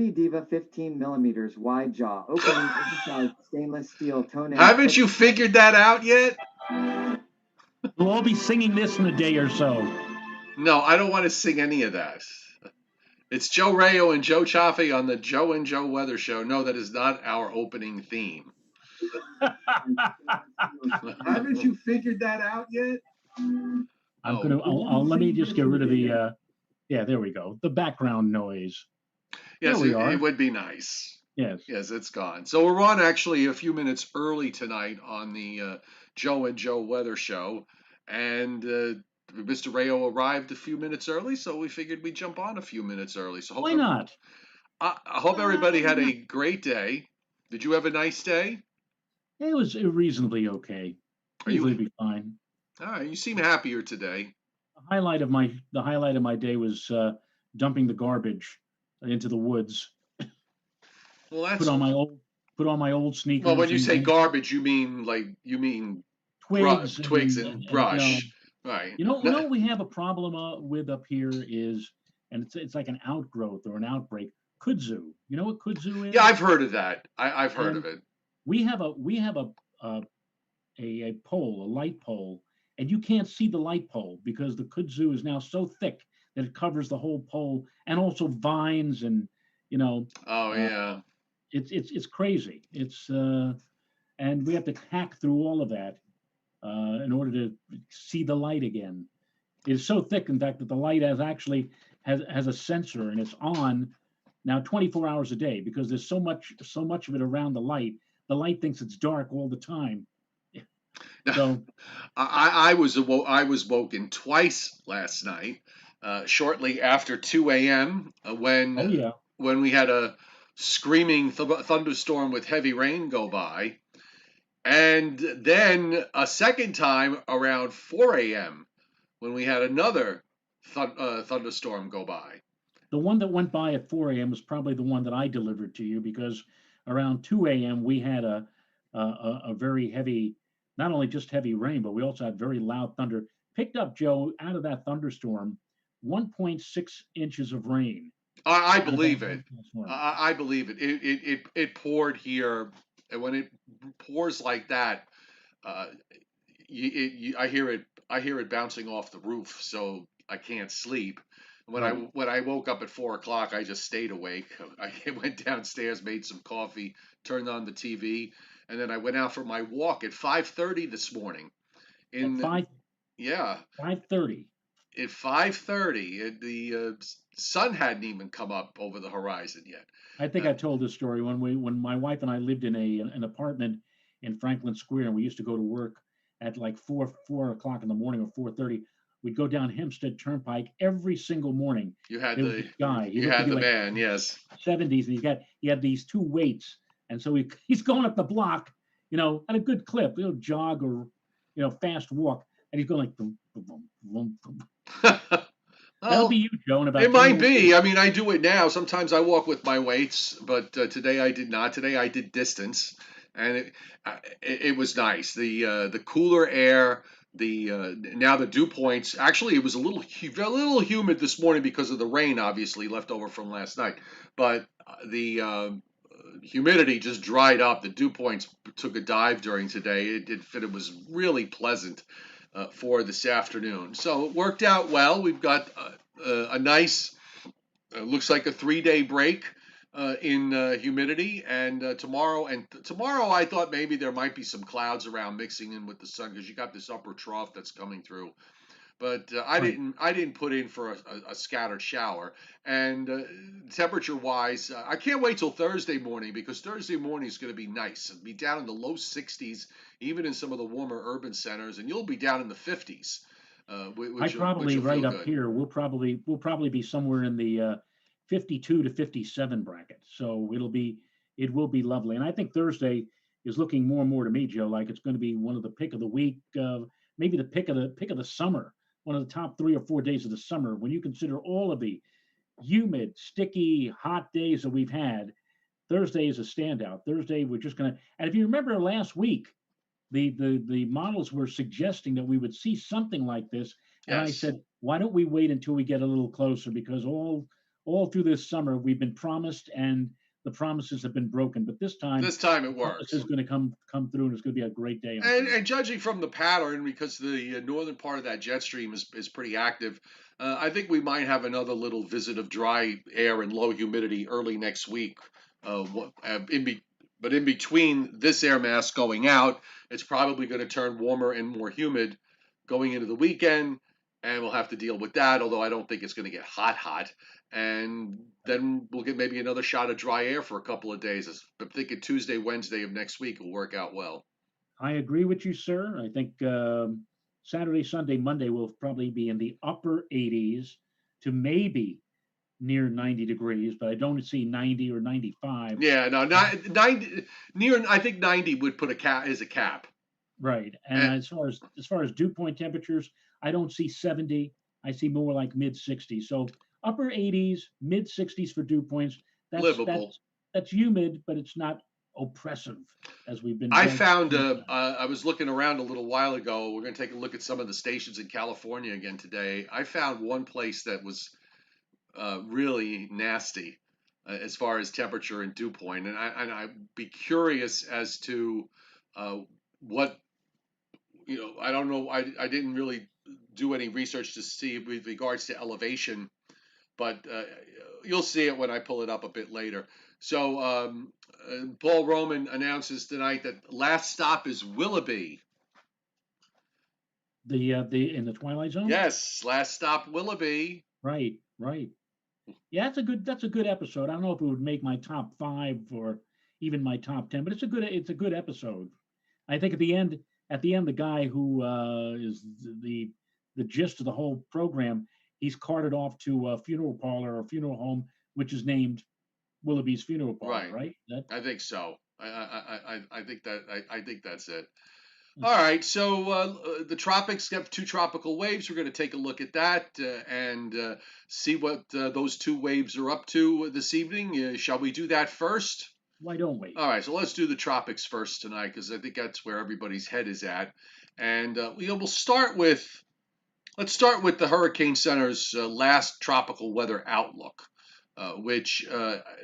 Hoodie Diva 15 millimeters wide jaw, opening oversized stainless steel toenail. Haven't you figured that out yet? We'll all be singing this in a day or so. No, I don't want to sing any of that. It's Joe Rayo and Joe Chaffee on the Joe and Joe Weather Show. No, that is not our opening theme. Haven't you figured that out yet? Let me just get rid of the, yeah, there we go. The background noise. Yes, it would be nice. Yes. Yes, it's gone. So we're on actually a few minutes early tonight on the Joe and Joe Weather Show. And Mr. Rayo arrived a few minutes early, so we figured we'd jump on a few minutes early. So why not? I hope everybody had a great day. Did you have a nice day? It was reasonably okay. Reasonably fine. All right, you seem happier today. The highlight of my day was dumping the garbage into the woods. Well, that's put on my old sneakers. Well, when you say garbage, you mean twigs and brush, right? No, we have a problem with up here is, and it's like an outgrowth or an outbreak. Kudzu. You know what kudzu is? Yeah, I've heard of that. I've heard of it. We have a pole, a light pole, and you can't see the light pole because the kudzu is now so thick that it covers the whole pole, and also vines and Oh yeah. It's crazy. And we have to hack through all of that in order to see the light again. It's so thick, in fact, that the light has a sensor, and it's on now 24 hours a day because there's so much of it around the light. The light thinks it's dark all the time. So I was woken twice last night, shortly after 2 a.m. When we had a screaming thunderstorm with heavy rain go by, and then a second time around 4 a.m. when we had another thunderstorm go by. The one that went by at 4 a.m. was probably the one that I delivered to you, because around 2 a.m. we had a very heavy, not only just heavy rain, but we also had very loud thunder. Picked up, Joe, out of that thunderstorm, 1.6 inches of rain. I believe it. I believe it. It poured here, and when it pours like that, I hear it bouncing off the roof, so I can't sleep. When I woke up at 4 o'clock, I just stayed awake. I went downstairs, made some coffee, turned on the TV, and then I went out for my walk at 5:30 this morning. Yeah. 5:30. At 5:30, the sun hadn't even come up over the horizon yet. I think I told this story when my wife and I lived in an apartment in Franklin Square, and we used to go to work at like 4 o'clock in the morning or 4:30. We'd go down Hempstead Turnpike every single morning. You had this guy. You had the man, yes. 70s, and he had these two weights, and so he's going up the block, at a good clip, jog or fast walk, and he's going like boom, boom, boom, boom. That'll be you, Joe. It might be. I mean, I do it now. Sometimes I walk with my weights, but today I did not. Today I did distance, and it was nice. The cooler air. Now the dew points. Actually, it was a little humid this morning because of the rain, obviously left over from last night. But the humidity just dried up. The dew points took a dive during today. It was really pleasant for this afternoon. So it worked out well. We've got a nice, looks like a 3-day break in humidity, and tomorrow I thought maybe there might be some clouds around mixing in with the sun, because you got this upper trough that's coming through. But I didn't put in for a scattered shower. And temperature wise, I can't wait till Thursday morning, because Thursday morning is going to be nice. It'll be down in the low 60s, even in some of the warmer urban centers, and you'll be down in the 50s. Right up here, we'll probably be somewhere in the 52 to 57 bracket. So it will be lovely. And I think Thursday is looking more and more to me, Joe, like it's going to be one of the pick of the week, maybe the pick of the summer, one of the top 3 or 4 days of the summer. When you consider all of the humid, sticky, hot days that we've had, Thursday is a standout. Thursday, we're just going to, and if you remember last week, the models were suggesting that we would see something like this. And I said, why don't we wait until we get a little closer? Because all all through this summer we've been promised, and the promises have been broken. But this time, it the promise works. is going to come through, and it's going to be a great day on And Thursday. judging from the pattern, because the northern part of that jet stream is pretty active, I think we might have another little visit of dry air and low humidity early next week. But in between this air mass going out, it's probably going to turn warmer and more humid going into the weekend, and we'll have to deal with that. Although I don't think it's going to get hot, and then we'll get maybe another shot of dry air for a couple of days. I'm thinking Tuesday, Wednesday of next week will work out well. I agree with you, sir. I think Saturday, Sunday, Monday will probably be in the upper 80s to maybe near 90 degrees, but I don't see 90 or 95. Yeah, no, not 90 near. I think 90 would put a cap as a cap. Right. And And as far as dew point temperatures, I don't see 70. I see more like mid 60s. So upper 80s, mid 60s for dew points. That's livable. that's that's humid, but it's not oppressive as we've been I told. found. I was looking around a little while ago. We're going to take a look at some of the stations in California again today. I found one place that was really nasty as far as temperature and dew point, and I'd be curious as to what I don't know. I didn't really do any research to see with regards to elevation, but you'll see it when I pull it up a bit later. So Paul Roman announces tonight that last stop is Willoughby. The in the Twilight Zone. Yes, last stop Willoughby. Right. Right. Yeah, that's a good episode. I don't know if it would make my top 5 or even my top 10, but it's a good episode. I think at the end, the guy who is the gist of the whole program, he's carted off to a funeral parlor or funeral home, which is named Willoughby's Funeral Parlor, Right. right? That I think so. I think I think that's it. All that's right, so the tropics have two tropical waves. We're going to take a look at that and see what those two waves are up to this evening. Shall we do that first? why don't we? All right, so let's do the tropics first tonight because I think that's where everybody's head is at. And we'll let's start with the Hurricane Center's last tropical weather outlook. Which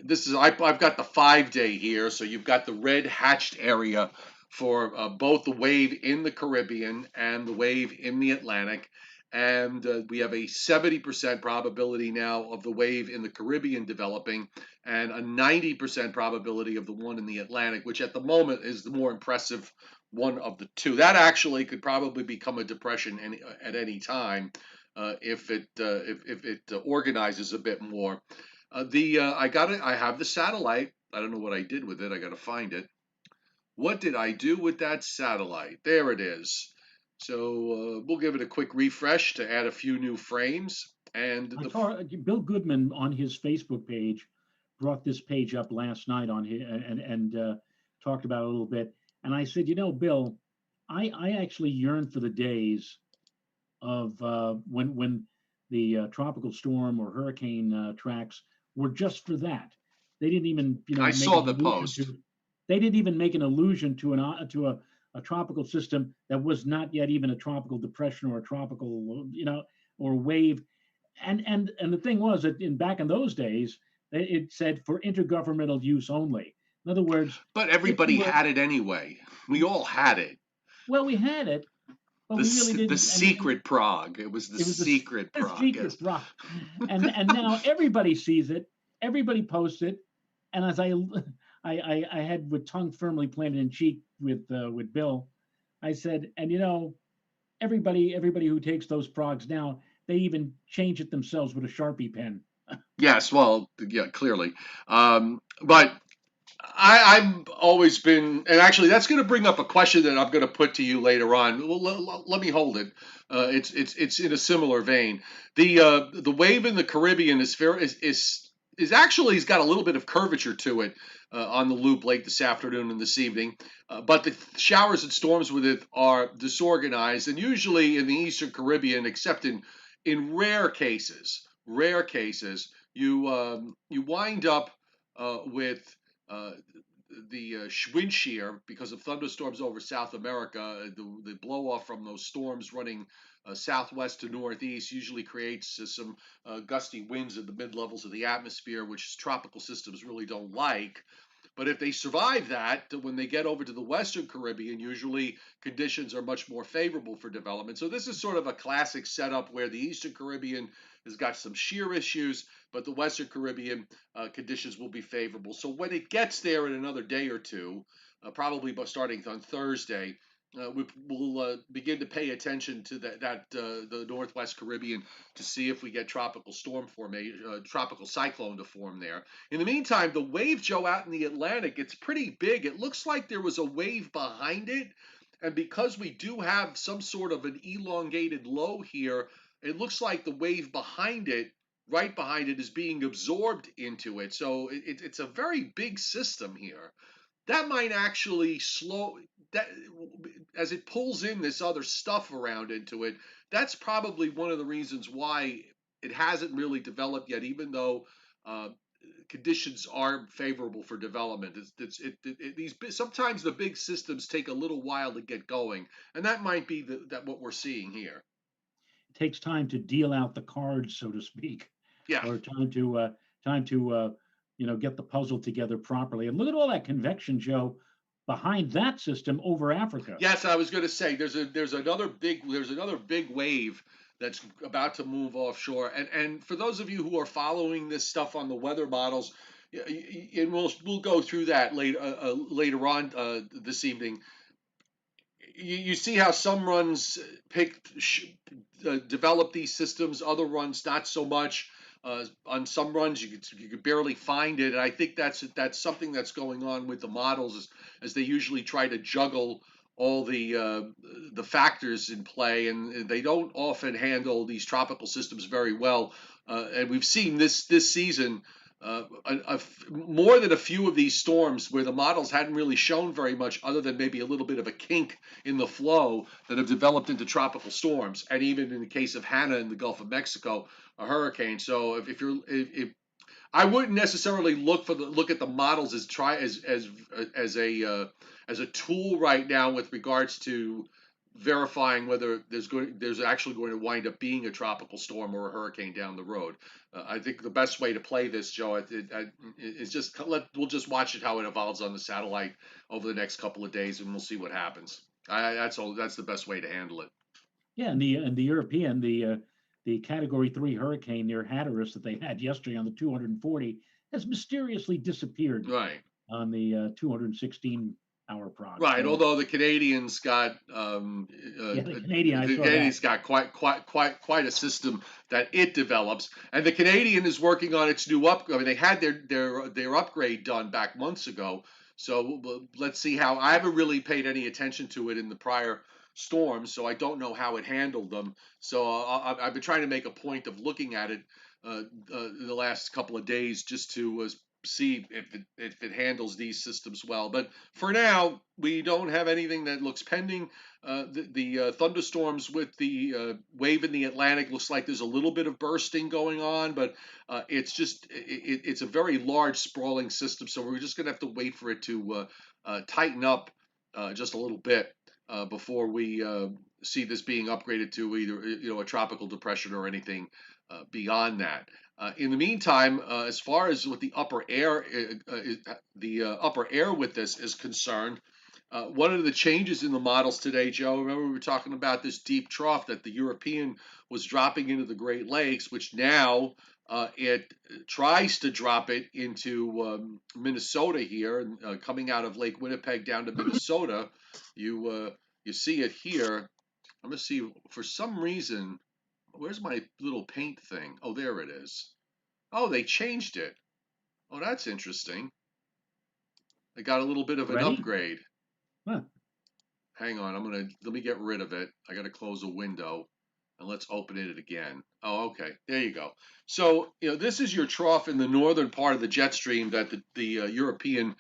this is I've got the 5-day here, so you've got the red hatched area for both the wave in the Caribbean and the wave in the Atlantic, and we have a 70% probability now of the wave in the Caribbean developing, and a 90% probability of the one in the Atlantic, which at the moment is the more impressive one of the two. That actually could probably become a depression at any time if it organizes a bit more. I have the satellite. I don't know what I did with it. I got to find it. What did I do with that satellite? There it is. So we'll give it a quick refresh to add a few new frames. And I saw Bill Goodman on his Facebook page brought this page up last night on his and talked about it a little bit. And I said, Bill, I actually yearn for the days of when the tropical storm or hurricane tracks were just for that. They didn't even, I make saw an the allusion post. to. They didn't even make an allusion to a tropical system that was not yet even a tropical depression or a tropical, or wave. And the thing was that back in those days, it said for intergovernmental use only. In other words, But if you everybody were had it anyway. We all had it. well, we had it, but we really The didn't. And secret Prague. It was the it was secret the Prague. secret Yes. rock, and now everybody sees it, everybody posts it, and as I had with tongue firmly planted in cheek with Bill, I said, and everybody who takes those progs now, they even change it themselves with a Sharpie pen. Yes. Well, yeah, clearly. But I've always been, and actually, that's going to bring up a question that I'm going to put to you later on. Well, let me hold it. It's in a similar vein. The wave in the Caribbean is actually has got a little bit of curvature to it on the loop late this afternoon and this evening, but the showers and storms with it are disorganized, and usually in the Eastern Caribbean, except in rare cases, you wind up with uh, wind shear because of thunderstorms over South America. The blow off from those storms running southwest to northeast usually creates some gusty winds in the mid levels of the atmosphere, which tropical systems really don't like. But if they survive that, when they get over to the Western Caribbean, usually conditions are much more favorable for development. So this is sort of a classic setup where the Eastern Caribbean has got some shear issues, but the Western Caribbean conditions will be favorable. So when it gets there in another day or two, probably starting on Thursday, we'll begin to pay attention to the Northwest Caribbean to see if we get tropical storm formation, tropical cyclone to form there. In the meantime, the wave, Joe, out in the Atlantic, it's pretty big. It looks like there was a wave behind it, and because we do have some sort of an elongated low here, it looks like the wave behind it, right behind it, is being absorbed into it. So it's a very big system here. That might actually slow that as it pulls in this other stuff around into it. That's probably one of the reasons why it hasn't really developed yet, even though uh, conditions are favorable for development. Sometimes the big systems take a little while to get going, and that might be that what we're seeing here. It takes time to deal out the cards, so to speak, Yeah. or time to get the puzzle together properly. And look at all that convection, Joe, behind that system over Africa. Yes, I was going to say there's another big wave that's about to move offshore. And for those of you who are following this stuff on the weather models, and we'll go through that later on this evening. You see how some runs develop these systems, other runs not so much. On some runs, you could barely find it, and I think that's something that's going on with the models as they usually try to juggle all the factors in play, and they don't often handle these tropical systems very well. And we've seen this season more than a few of these storms where the models hadn't really shown very much other than maybe a little bit of a kink in the flow that have developed into tropical storms, and even in the case of Hannah in the Gulf of Mexico, a hurricane. So if I wouldn't necessarily look at the models as a tool right now with regards to verifying whether there's actually going to wind up being a tropical storm or a hurricane down the road. I think the best way to play this, Joe, is just we'll just watch it how it evolves on the satellite over the next couple of days, and we'll see what happens. That's the best way to handle it. Yeah, and the European the Category 3 hurricane near Hatteras that they had yesterday on the 240 has mysteriously disappeared. Right. On the 216-hour prod. Right. So, although the Canadians got the Canadians got quite a system that it develops, and the Canadian is working on its new upgrade. I mean, they had their upgrade done back months ago. So let's see how. I haven't really paid any attention to it in the prior storms, so I don't know how it handled them. So I've been trying to make a point of looking at it the last couple of days just to see if it handles these systems well. But for now, we don't have anything that looks pending. The thunderstorms with the wave in the Atlantic looks like there's a little bit of bursting going on, but it's a very large sprawling system, so we're just going to have to wait for it to tighten up just a little bit before we see this being upgraded to either a tropical depression or anything beyond that. In the meantime, as far as with the upper air with this is concerned, one of the changes in the models today, Joe, remember we were talking about this deep trough that the European was dropping into the Great Lakes, which now it tries to drop it into Minnesota here, coming out of Lake Winnipeg down to Minnesota. You see it here. I'm going to see, for some reason, where's my little paint thing? Oh, there it is. Oh, they changed it. Oh, that's interesting. They got a little bit of an upgrade. Huh. Hang on, let me get rid of it. I got to close a window, and let's open it again. Oh, okay, there you go. So, this is your trough in the northern part of the jet stream that the European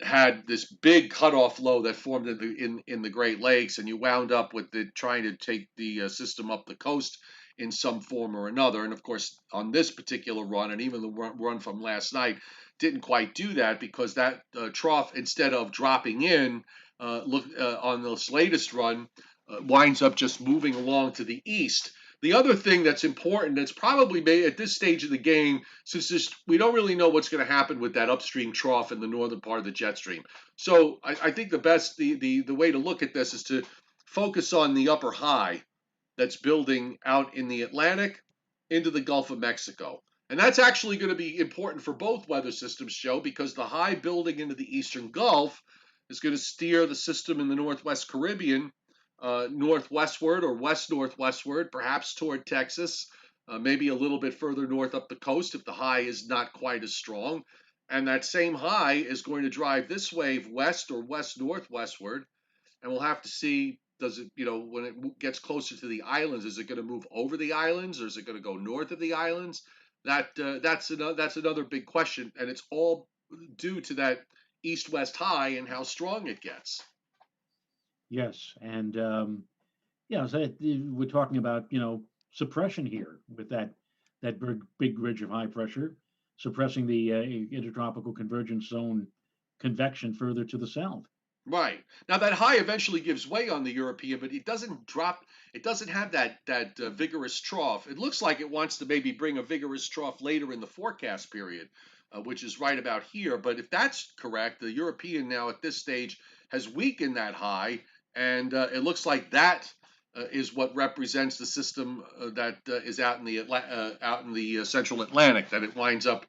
had this big cutoff low that formed in the Great Lakes, and you wound up with it trying to take the system up the coast in some form or another. And of course, on this particular run, and even the run from last night, didn't quite do that because that trough, instead of dropping in, on this latest run, winds up just moving along to the east. The other thing that's important, that's probably made at this stage of the game, since we don't really know what's going to happen with that upstream trough in the northern part of the jet stream. So I think the way to look at this is to focus on the upper high that's building out in the Atlantic into the Gulf of Mexico. And that's actually going to be important for both weather systems, Joe, because the high building into the eastern Gulf is going to steer the system in the Northwest Caribbean northwestward or west-northwestward, perhaps toward Texas, maybe a little bit further north up the coast if the high is not quite as strong. And that same high is going to drive this wave west or west-northwestward. And we'll have to see, does it, when it gets closer to the islands, is it going to move over the islands or is it going to go north of the islands? That's another big question. And it's all due to that east-west high and how strong it gets. Yes, and so we're talking about suppression here with that big ridge of high pressure suppressing the intertropical convergence zone convection further to the south. Right. Now that high eventually gives way on the European, but it doesn't drop. It doesn't have that vigorous trough. It looks like it wants to maybe bring a vigorous trough later in the forecast period, which is right about here. But if that's correct, the European now at this stage has weakened that high, and it looks like that is what represents the system that is out in the central Atlantic. That it winds up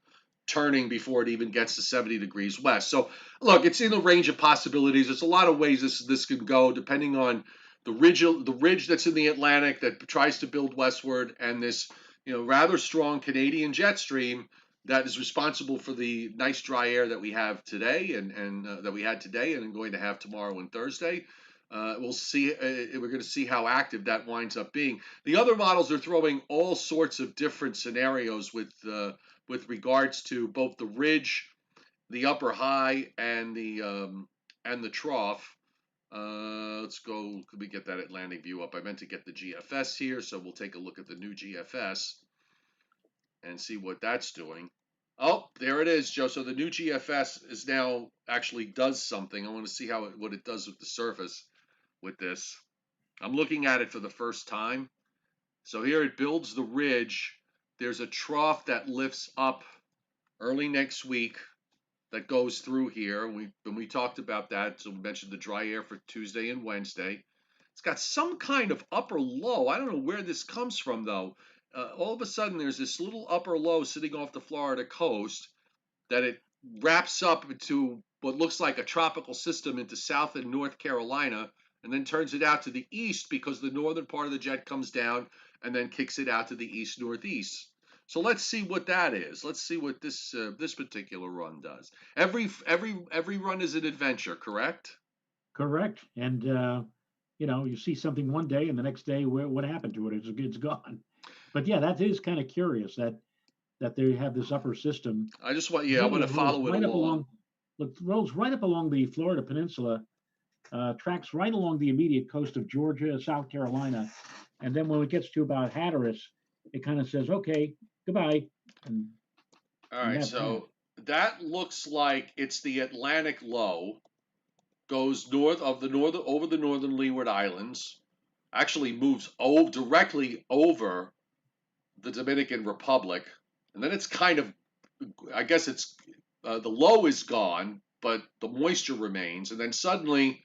turning before it even gets to 70 degrees west. So look, it's in the range of possibilities. There's a lot of ways this can go, depending on the ridge that's in the Atlantic that tries to build westward, and this rather strong Canadian jet stream that is responsible for the nice dry air that we have today and that we had today and going to have tomorrow and Thursday. We'll see. We're going to see how active that winds up being. The other models are throwing all sorts of different scenarios with regards to both the ridge, the upper high, and the trough. Let's go. Could we get that Atlantic view up? I meant to get the GFS here, so we'll take a look at the new GFS and see what that's doing. Oh, there it is, Joe. So the new GFS is now actually does something. I want to see what it does with the surface with this. I'm looking at it for the first time. So here it builds the ridge. There's a trough that lifts up early next week that goes through here. We talked about that. So we mentioned the dry air for Tuesday and Wednesday. It's got some kind of upper low. I don't know where this comes from, though. All of a sudden, there's this little upper low sitting off the Florida coast that it wraps up into what looks like a tropical system into South and North Carolina, and then turns it out to the east because the northern part of the jet comes down and then kicks it out to the east-northeast. So let's see what that is. Let's see what this particular run does. Every run is an adventure, correct? Correct. And you see something one day, and the next day, what happened to it? It's gone. But yeah, that is kind of curious that they have this upper system. I want to follow it along. Rolls right up along the Florida Peninsula, tracks right along the immediate coast of Georgia, South Carolina, and then when it gets to about Hatteras, it kind of says, "Okay, goodbye." All right, so that looks like it's the Atlantic low, goes over the northern Leeward Islands, actually moves directly over the Dominican Republic, and then it's kind of, I guess it's the low is gone, but the moisture remains, and then suddenly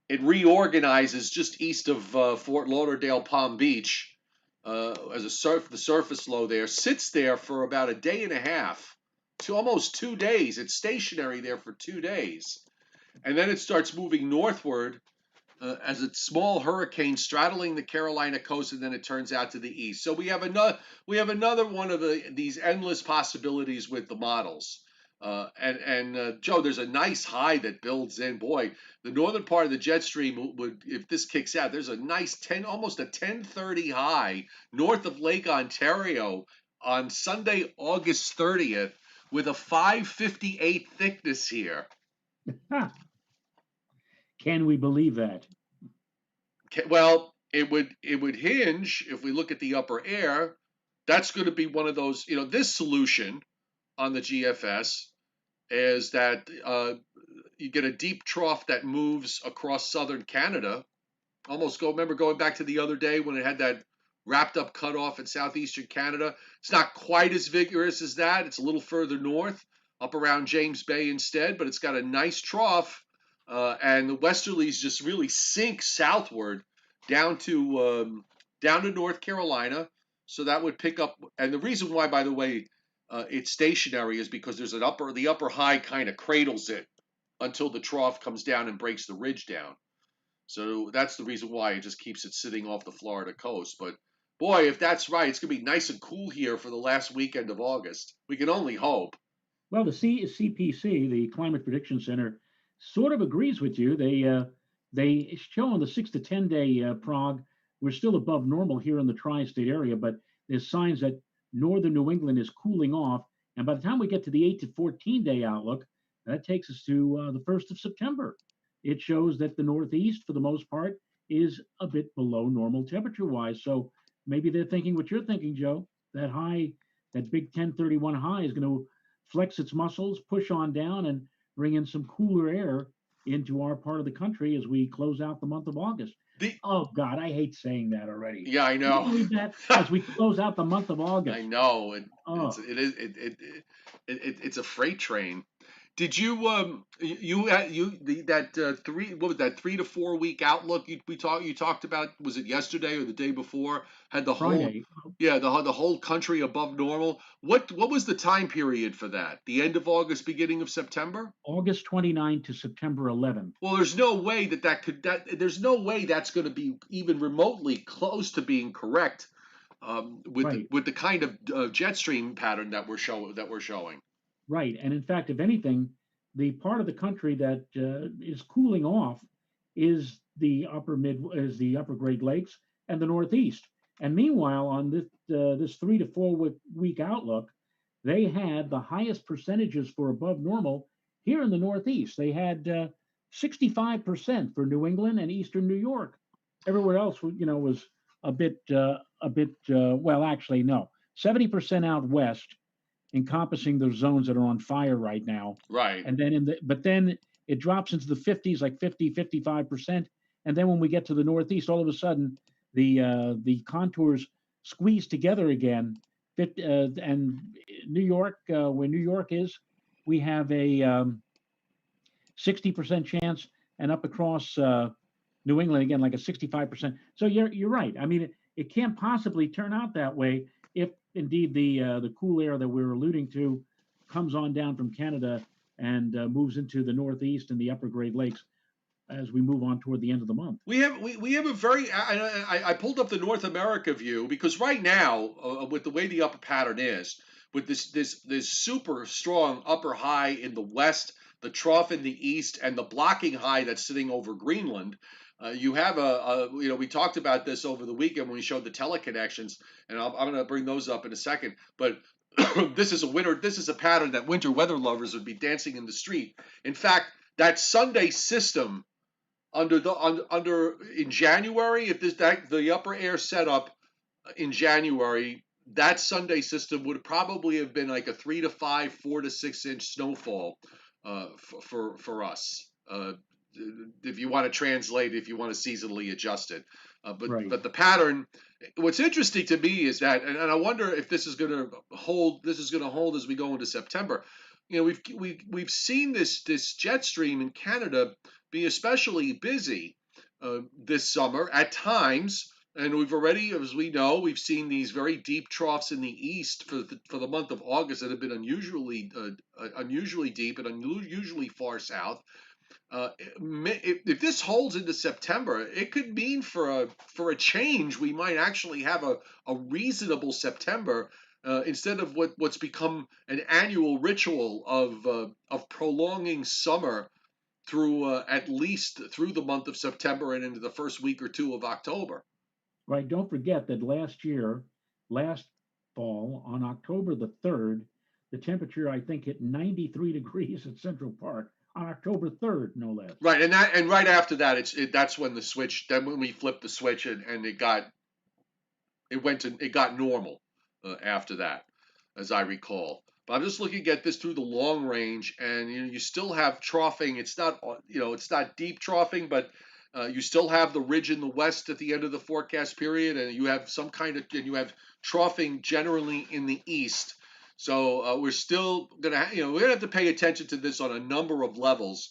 it reorganizes just east of Fort Lauderdale, Palm Beach, as the surface low there, sits there for about a day and a half to almost 2 days. It's stationary there for 2 days, and then it starts moving northward as a small hurricane straddling the Carolina coast, and then it turns out to the east. So we have another one of these endless possibilities with the models. Joe, there's a nice high that builds in. Boy, the northern part of the jet stream would, if this kicks out, there's a nice almost a 1030 high north of Lake Ontario on Sunday, August 30th, with a 558 thickness here. Can we believe that? Well, it would hinge if we look at the upper air. That's going to be one of those. This solution on the GFS is that you get a deep trough that moves across southern Canada. Remember going back to the other day when it had that wrapped up cutoff in southeastern Canada. It's not quite as vigorous as that. It's a little further north, up around James Bay instead, but it's got a nice trough, and the westerlies just really sink southward down to North Carolina. So that would pick up, and the reason why, by the way, it's stationary is because there's the upper high kind of cradles it until the trough comes down and breaks the ridge down. So that's the reason why it just keeps it sitting off the Florida coast. But boy, if that's right, it's going to be nice and cool here for the last weekend of August. We can only hope. Well, the CPC, the Climate Prediction Center, sort of agrees with you. They show on the 6 to 10 day prog we're still above normal here in the tri-state area, but there's signs that northern New England is cooling off. And by the time we get to the 8 to 14 day outlook, that takes us to the 1st of September. It shows that the Northeast, for the most part, is a bit below normal temperature-wise. So maybe they're thinking what you're thinking, Joe. That big 1031 high is going to flex its muscles, push on down, and bring in some cooler air into our part of the country as we close out the month of August. Oh God, I hate saying that already. Yeah, I know. Can you believe that? As we close out the month of August. I know. It's a freight train. Did you that 3 to 4 week outlook you talked about, was it yesterday or the day before, had the Friday. the whole country above normal? What was the time period for that? The end of August, beginning of September? August 29 to September 11th. Well, there's no way there's no way that's going to be even remotely close to being correct, with the kind of jet stream pattern that we're showing. Right, and in fact, if anything, the part of the country that is cooling off is the upper Great Lakes and the Northeast. And meanwhile, on this 3 to 4 week outlook, they had the highest percentages for above normal here in the Northeast. They had 65% for New England and Eastern New York. Everywhere else, was a bit. Well, actually, no, 70% out west, encompassing those zones that are on fire right now. Right. And then it drops into the 50s, like 50, 55%. And then when we get to the Northeast, all of a sudden the contours squeeze together again. And New York, where New York is, we have a 60% chance, and up across New England again, like a 65%. So you're right. I mean, it can't possibly turn out that way if indeed the cool air that we're alluding to comes on down from Canada and moves into the Northeast and the upper Great Lakes as we move on toward the end of the month. We have a very. I pulled up the North America view because right now, with the way the upper pattern is, with this super strong upper high in the west, the trough in the east, and the blocking high that's sitting over Greenland. You have we talked about this over the weekend when we showed the teleconnections, and I'm going to bring those up in a second. But this is a pattern that winter weather lovers would be dancing in the street. In fact, that Sunday system under in January, if the upper air setup in January, that Sunday system would probably have been like a 3 to 5, 4 to 6 inch snowfall for us. If you want to translate, if you want to seasonally adjust it, but the pattern. What's interesting to me is that, and I wonder if this is going to hold. This is going to hold as we go into September. We've seen this jet stream in Canada be especially busy this summer at times, and we've already, as we know, we've seen these very deep troughs in the east for the month of August that have been unusually deep and unusually far south. If this holds into September, it could mean for a change we might actually have a reasonable September, instead of what's become an annual ritual of prolonging summer through at least through the month of September and into the first week or two of October. Right. Don't forget that last fall, on October the 3rd, the temperature, I think, hit 93 degrees at Central Park. on October 3rd, no less. Right, and right after that, that's when the switch. Then when we flipped the switch, and it got normal after that, as I recall. But I'm just looking at this through the long range, and you still have troughing. It's not it's not deep troughing, but you still have the ridge in the west at the end of the forecast period, and you have and you have troughing generally in the east. So we're still gonna we're gonna have to pay attention to this on a number of levels.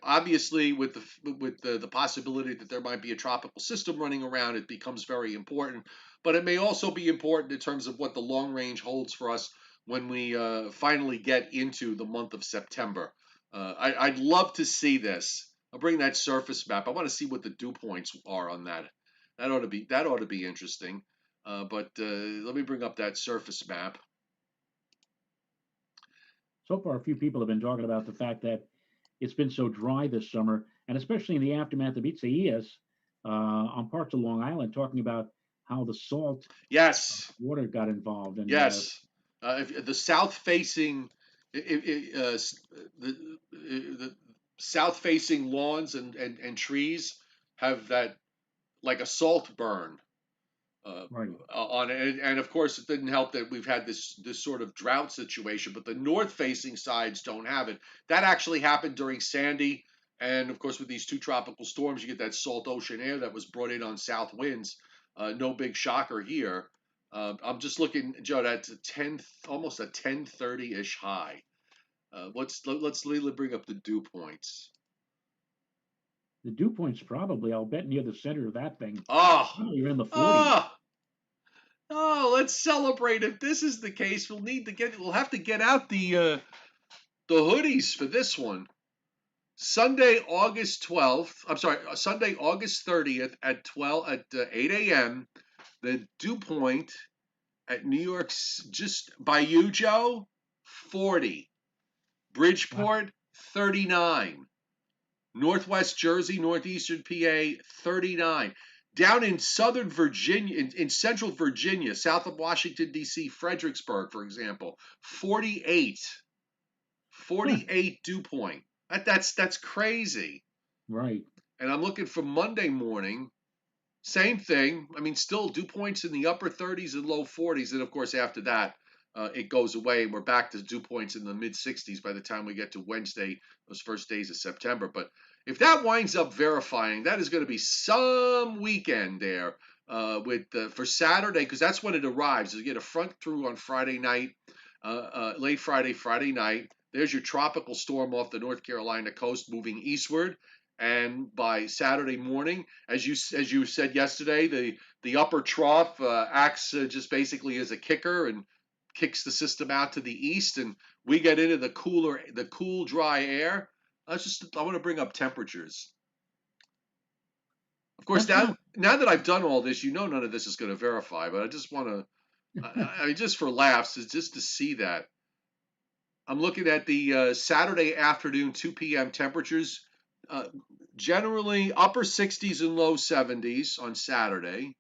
Obviously, with the possibility that there might be a tropical system running around, it becomes very important. But it may also be important in terms of what the long range holds for us when we finally get into the month of September. I'd love to see this. I'll bring that surface map. I want to see what the dew points are on that. That ought to be interesting. But let me bring up that surface map. So far, a few people have been talking about the fact that it's been so dry this summer, and especially in the aftermath of Isaias on parts of Long Island, talking about how the salt water got involved. And yes, if the south-facing the south-facing lawns and trees have that like a salt burn right. on it, and of course it didn't help that we've had this sort of drought situation, but the north-facing sides don't have it. That actually happened during Sandy, and of course with these two tropical storms, you get that salt ocean air that was brought in on south winds. No big shocker here. I'm just looking, Joe. That's almost a 1030-ish high. Let's bring up the dew points. The dew points probably, I'll bet, near the center of that thing. Oh, you're in the 40s. Oh, let's celebrate. If this is the case, we'll have to get out the hoodies for this one. Sunday, August 12th. I'm sorry, Sunday, August 30th at 8 a.m. The dew point at New York's just by you, Joe, 40. Bridgeport, 39. Northwest Jersey, northeastern PA, 39. Down in southern Virginia, in central Virginia, south of Washington, D.C., Fredericksburg, for example, 48. 48 dew point. That's crazy. Right. And I'm looking for Monday morning. Same thing. I mean, still dew points in the upper 30s and low 40s. And of course, after that, it goes away. And we're back to dew points in the mid 60s by the time we get to Wednesday, those first days of September. But if that winds up verifying, that is going to be some weekend there for Saturday, because that's when it arrives. You get a front through on Friday night, late Friday night. There's your tropical storm off the North Carolina coast moving eastward. And by Saturday morning, as you said yesterday, the upper trough acts just basically as a kicker and kicks the system out to the east, and we get into the cool, dry air. I want to bring up temperatures. Of course, now that I've done all this, none of this is going to verify, but I just want to, I mean, just for laughs, is just to see that. I'm looking at the Saturday afternoon, 2 p.m. temperatures. Generally upper 60s and low 70s on Saturday.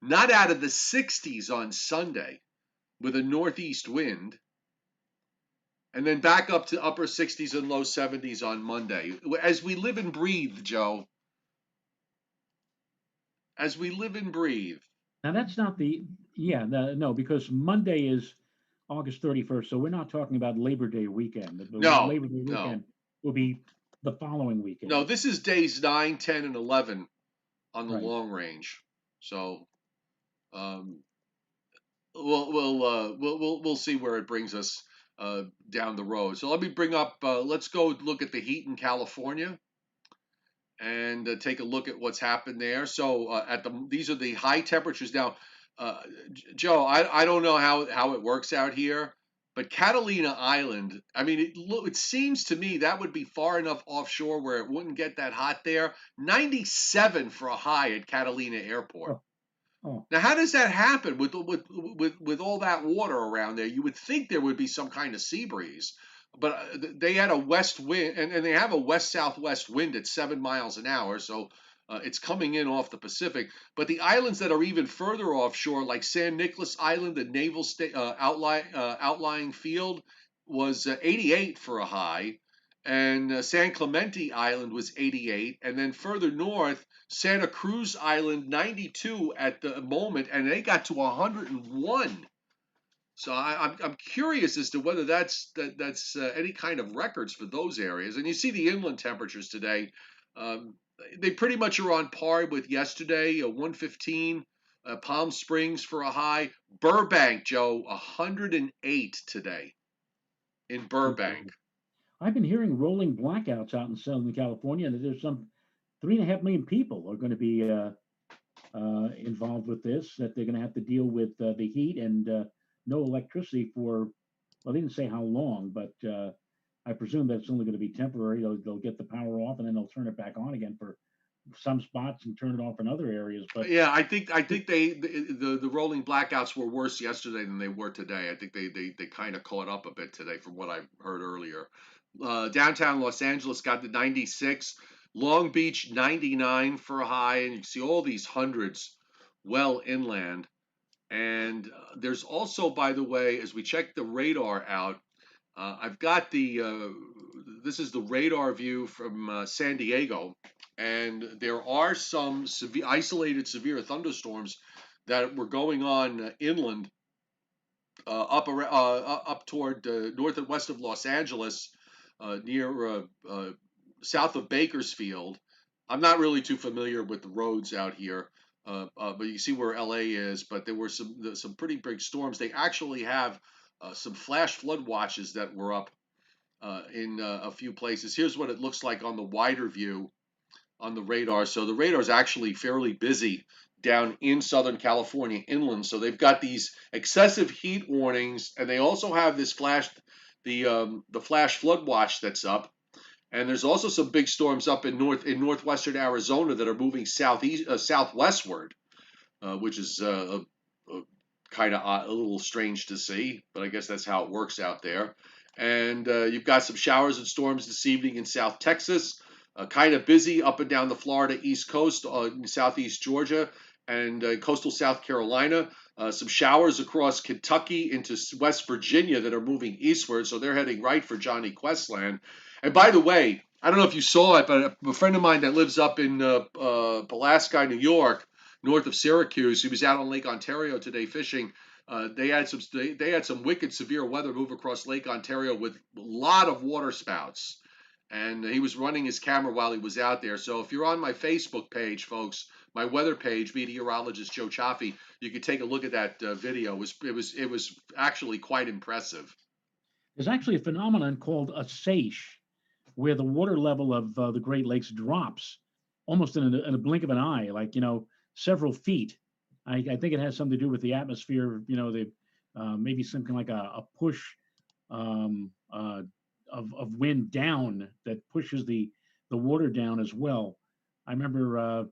Not out of the 60s on Sunday with a northeast wind. And then back up to upper 60s and low 70s on Monday. As we live and breathe, Joe. As we live and breathe. Now that's not no, because Monday is August 31st, so we're not talking about Labor Day weekend. Labor Day weekend will be the following weekend. No, this is days 9, 10, and 11 on the long range. So we'll see where it brings us down the road. So let me bring up. Let's go look at the heat in California and take a look at what's happened there. So these are the high temperatures now. Joe, I don't know how it works out here. But Catalina Island, I mean, it seems to me that would be far enough offshore where it wouldn't get that hot there. 97 for a high at Catalina Airport. Oh. Now, how does that happen with all that water around there? You would think there would be some kind of sea breeze, but they had a west wind, and they have a west-southwest wind at 7 miles an hour, so it's coming in off the Pacific. But the islands that are even further offshore, like San Nicolas Island, the naval outlying field, was 88 for a high. and San Clemente Island was 88, and then further north, Santa Cruz Island 92 at the moment, and they got to 101. So I'm curious as to whether that's any kind of records for those areas. And you see the inland temperatures today; um, they pretty much are on par with yesterday. 115, Palm Springs for a high. Burbank, Joe, 108 today in Burbank. I've been hearing rolling blackouts out in Southern California, and there's some 3.5 million people are going to be involved with this. That they're going to have to deal with the heat and no electricity for. Well, they didn't say how long, but I presume that's only going to be temporary. They'll get the power off and then they'll turn it back on again for some spots and turn it off in other areas. But yeah, I think the rolling blackouts were worse yesterday than they were today. I think they kind of caught up a bit today from what I heard earlier. Downtown Los Angeles got to 96, Long Beach 99 for a high, and you can see all these hundreds well inland. And there's also, by the way, as we check the radar out, I've got this is the radar view from San Diego, and there are some isolated severe thunderstorms that were going on inland, up toward north and west of Los Angeles, near south of Bakersfield. I'm not really too familiar with the roads out here, but you see where LA is. But there were some pretty big storms. They actually have some flash flood watches that were up in a few places. Here's what it looks like on the wider view on the radar. So the radar is actually fairly busy down in Southern California inland. So they've got these excessive heat warnings, and they also have this the flash flood watch that's up. And there's also some big storms up in northwestern Arizona that are moving southwestward, which is kind of a little strange to see, but I guess that's how it works out there. And you've got some showers and storms this evening in South Texas, kind of busy up and down the Florida East Coast, southeast Georgia, and coastal South Carolina. Some showers across Kentucky into West Virginia that are moving eastward, so they're heading right for Johnny Questland. And by the way, I don't know if you saw it, but a friend of mine that lives up in Pulaski, New York, north of Syracuse, he was out on Lake Ontario today fishing. They had some wicked severe weather move across Lake Ontario with a lot of water spouts, and he was running his camera while he was out there. So if you're on my Facebook page, folks, my weather page, meteorologist Joe Chaffee, you could take a look at that video. It was actually quite impressive. There's actually a phenomenon called a seiche, where the water level of the Great Lakes drops almost in a blink of an eye, like several feet. I think it has something to do with the atmosphere. Maybe something like a push of wind down that pushes the water down as well. I remember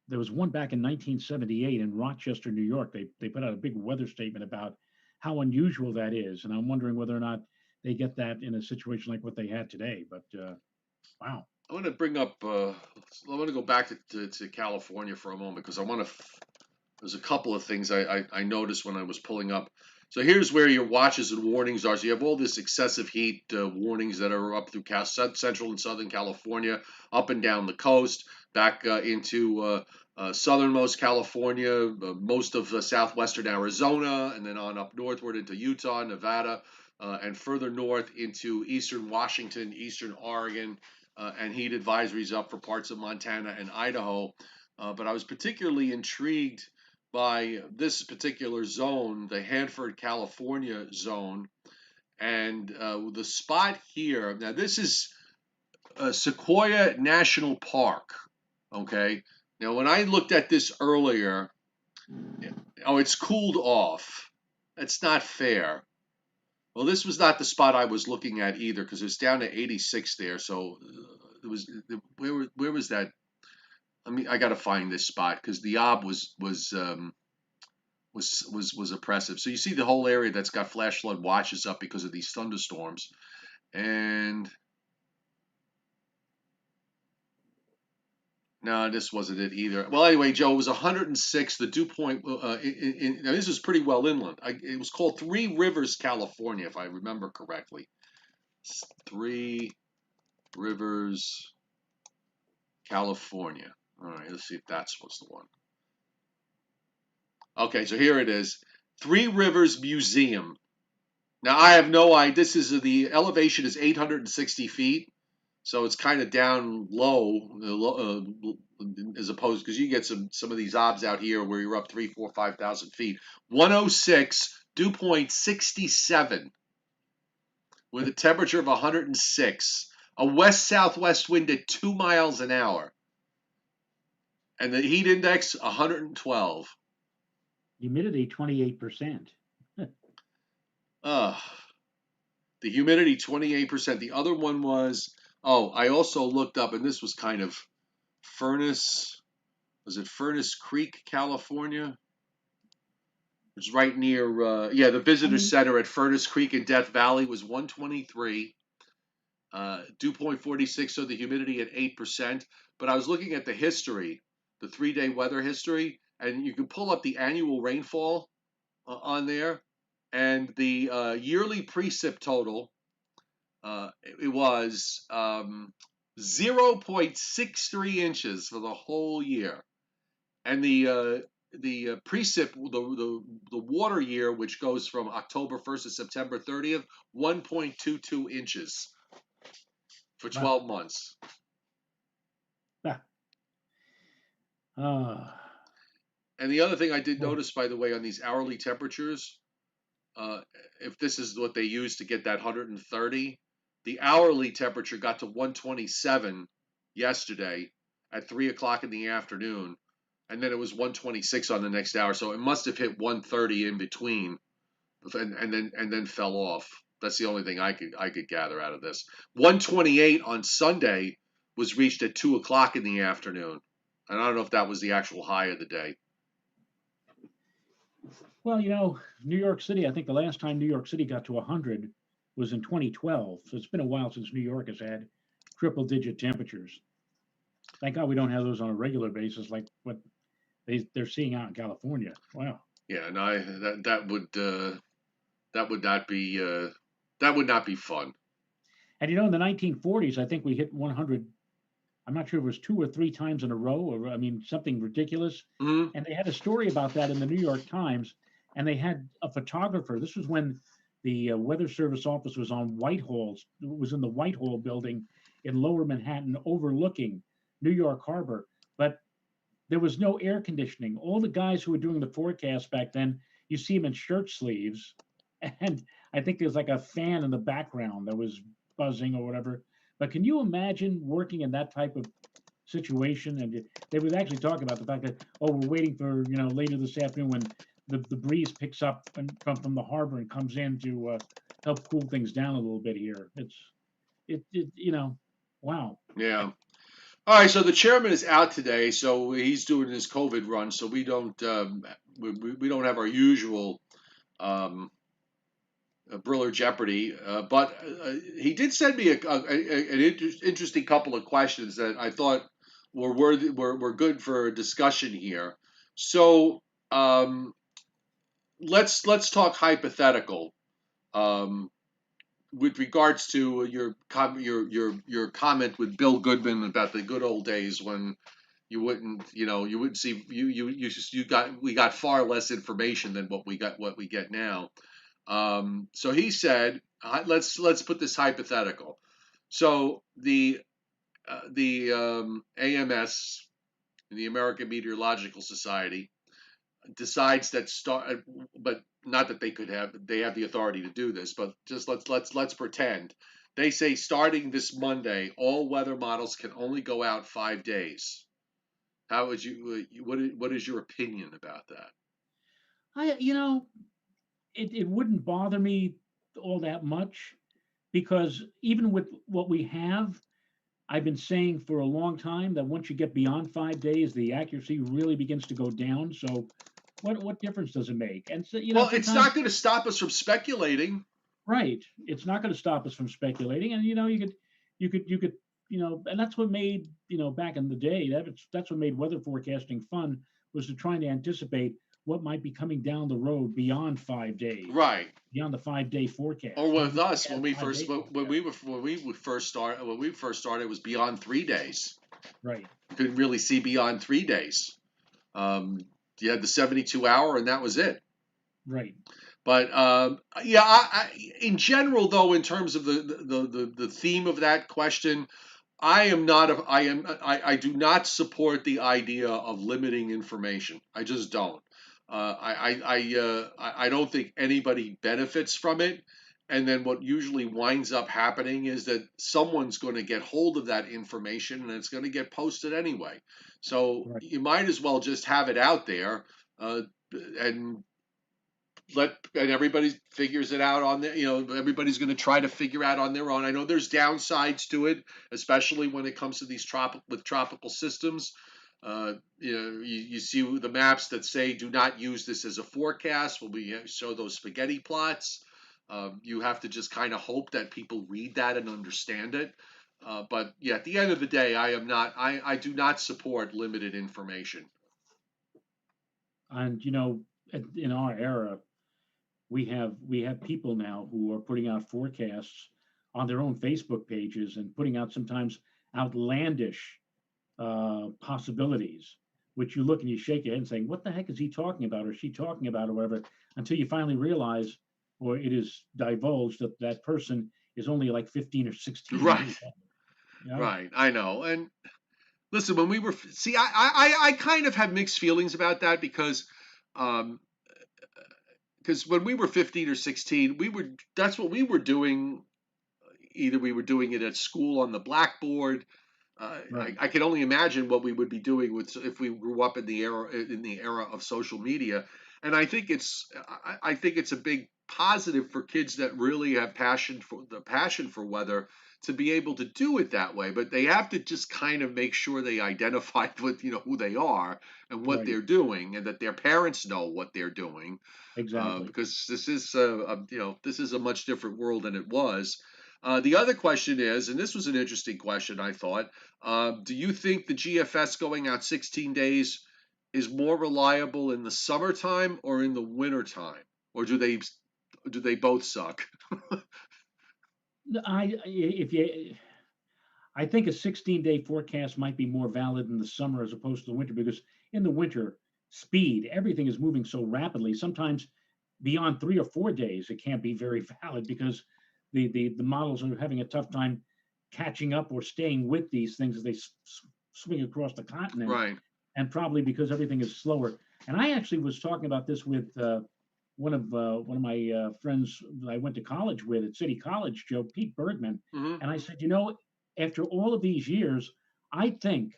there was one back in 1978 in Rochester, New York. They put out a big weather statement about how unusual that is, and I'm wondering whether or not they get that in a situation like what they had today. But wow. I want to bring up. I want to go back to California for a moment because there's a couple of things I noticed when I was pulling up. So here's where your watches and warnings are. So you have all this excessive heat warnings that are up through Central and Southern California, up and down the coast, back into southernmost California, most of southwestern Arizona, and then on up northward into Utah, Nevada, and further north into eastern Washington, eastern Oregon, and heat advisories up for parts of Montana and Idaho. But I was particularly intrigued by this particular zone, the Hanford, California zone, and the spot here. Now, this is Sequoia National Park. Okay. Now, when I looked at this earlier, it's cooled off. That's not fair. Well, this was not the spot I was looking at either because it was down to 86 there. So it was where was that? I got to find this spot because the ob was oppressive. So you see the whole area that's got flash flood watches up because of these thunderstorms, and no, this wasn't it either. Well, anyway, Joe, it was 106. The dew point. Now this is pretty well inland. It was called Three Rivers, California, if I remember correctly. Three Rivers, California. All right, let's see if that's what's the one. Okay, so here it is. Three Rivers Museum. Now I have no idea. This is the elevation is 860 feet, so it's kind of down low, as opposed because you get some of these obs out here where you're up 3, 4, 5,000 feet. 106, dew point 67, with a temperature of 106. A west-southwest wind at 2 miles an hour, and the heat index 112. Humidity 28%. The humidity 28%. The other one was, I also looked up, and this was kind of Furnace. Was it Furnace Creek, California? It's right near, the visitor center at Furnace Creek in Death Valley was 123. Dew point 46, so the humidity at 8%. But I was looking at the history, the 3-day weather history, and you can pull up the annual rainfall on there. And the yearly precip total, it was 0.63 inches for the whole year. And the precip, the water year, which goes from October 1st to September 30th, 1.22 inches for 12 months. And the other thing I did notice, by the way, on these hourly temperatures, if this is what they use to get that 130, the hourly temperature got to 127 yesterday at 3 o'clock in the afternoon, and then it was 126 on the next hour. So it must have hit 130 in between, and then fell off. That's the only thing I could gather out of this. 128 on Sunday was reached at 2 o'clock in the afternoon, and I don't know if that was the actual high of the day. Well, New York City, I think the last time New York City got to 100 was in 2012. So it's been a while since New York has had triple-digit temperatures. Thank God we don't have those on a regular basis like what they're seeing out in California. Wow. Yeah, no, that would not be fun. And in the 1940s, I think we hit 100. I'm not sure if it was 2 or 3 times in a row, or something ridiculous. Mm-hmm. And they had a story about that in the New York Times, and they had a photographer. This was when the Weather Service office was on Whitehall. It was in the Whitehall building in Lower Manhattan, overlooking New York Harbor. But there was no air conditioning. All the guys who were doing the forecast back then, you see them in shirt sleeves, and I think there's like a fan in the background that was buzzing or whatever. But can you imagine working in that type of situation? And they would actually talk about the fact that, we're waiting for, later this afternoon when the breeze picks up from the harbor and comes in to help cool things down a little bit here. Wow. Yeah. All right, so the chairman is out today, so he's doing his COVID run, so we don't we don't have our usual Briller Jeopardy, but he did send me an interesting couple of questions that I thought were good for a discussion here. So let's talk hypothetical. With regards to your comment with Bill Goodman about the good old days when you wouldn't see we got far less information than what we get now. So he said, let's put this hypothetical. So the AMS, the American Meteorological Society, decides that but not that they have the authority to do this, but just let's pretend they say starting this Monday, all weather models can only go out 5 days. How would you? What is your opinion about that? It wouldn't bother me all that much, because even with what we have, I've been saying for a long time that once you get beyond 5 days, the accuracy really begins to go down. So what difference does it make? And so, well, it's not going to stop us from speculating. Right. It's not going to stop us from speculating. And, you could, and that's what made, back in the day, that's what made weather forecasting fun, was to try to anticipate what might be coming down the road beyond 5 days, Right. beyond the 5 day forecast. Or Maybe with we us have when we 5 day first when forecast. we first started it was beyond 3 days. Right, Couldn't really see beyond 3 days. You had the 72 hour, and that was it. right. But yeah, in general, though, in terms of the theme of that question, I am not. I do not support the idea of limiting information. I just don't. I don't think anybody benefits from it. And then what usually winds up happening is that someone's going to get hold of that information and it's going to get posted anyway. So Right. you might as well just have it out there, and everybody figures it out on their, everybody's going to try to figure out on their own. I know there's downsides to it, especially when it comes to these tropical systems. You see the maps that say do not use this as a forecast. When we show those spaghetti plots, you have to just kind of hope that people read that and understand it. But yeah, at the end of the day, I do not support limited information. And in our era, we have people now who are putting out forecasts on their own Facebook pages and putting out sometimes outlandish possibilities, which you look and you shake your head and saying, "What the heck is he talking about, or she talking about, or whatever?" Until you finally realize, or it is divulged that that person is only like 15 or 16 Right, years old. Yeah, right. I know. And listen, when we were see, I kind of have mixed feelings about that um, because when we were 15 or 16, that's what we were doing. Either we were doing it at school on the blackboard. right, I can only imagine what we would be doing if we grew up in the era of social media. And I think it's a big positive for kids that really have passion for weather to be able to do it that way. But they have to just kind of make sure they identify with who they are and what right, they're doing, and that their parents know what they're doing, exactly. because this is a much different world than it was. The other question is, and this was an interesting question, I thought, do you think the GFS going out 16 days is more reliable in the summertime or in the wintertime? Or do they both suck? I if you I think a 16-day forecast might be more valid in the summer as opposed to the winter, because in the winter, speed, everything is moving so rapidly. Sometimes beyond 3 or 4 days, it can't be very valid because the models are having a tough time catching up or staying with these things as they swing across the continent, Right. and probably because everything is slower. And I actually was talking about this with one of my friends that I went to college with at City College, Joe Pete Bergman, Hmm. and I said, after all of these years, I think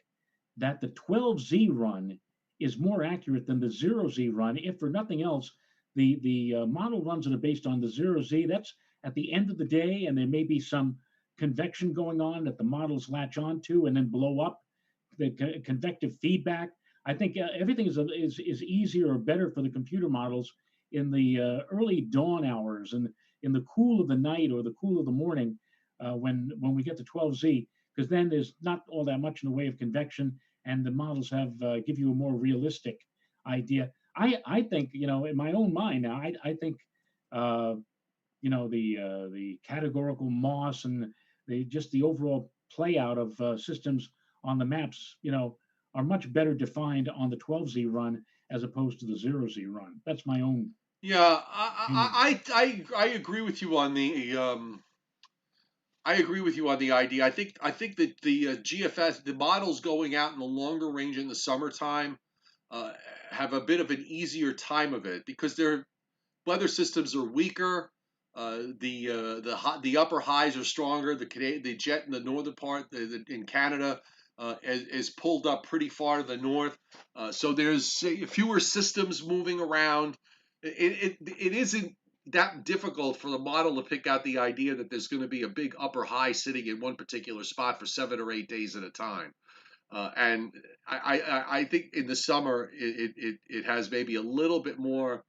that the 12Z run is more accurate than the 0Z run. If for nothing else, the model runs that are based on the 0Z, that's at the end of the day, and there may be some convection going on that the models latch onto and then blow up the convective feedback. I think everything is easier or better for the computer models in the early dawn hours and in the cool of the night or the cool of the morning, when we get to 12Z, because then there's not all that much in the way of convection, and the models give you a more realistic idea. I think, in my own mind now, I think uh, the categorical moss and the overall play out of systems on the maps, are much better defined on the 12Z run as opposed to the 0Z run. That's my own Yeah, opinion. I agree with you on the I agree with you on the idea. I think that the GFS, the models going out in the longer range in the summertime, uh, have a bit of an easier time of it because their weather systems are weaker. The upper highs are stronger. The jet in the northern part in Canada is pulled up pretty far to the north, so there's fewer systems moving around. It isn't that difficult for the model to pick out the idea that there's going to be a big upper high sitting in one particular spot for 7 or 8 days at a time. And I think in the summer it has maybe a little bit more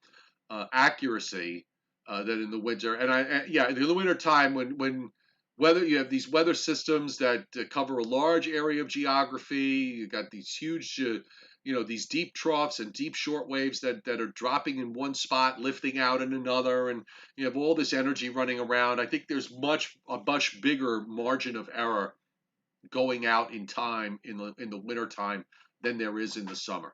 accuracy than in the winter. And yeah, in the winter time when weather you have these weather systems that cover a large area of geography, you got these huge these deep troughs and deep short waves that are dropping in one spot, lifting out in another, and you have all this energy running around. I think there's a much bigger margin of error going out in time in the winter time than there is in the summer.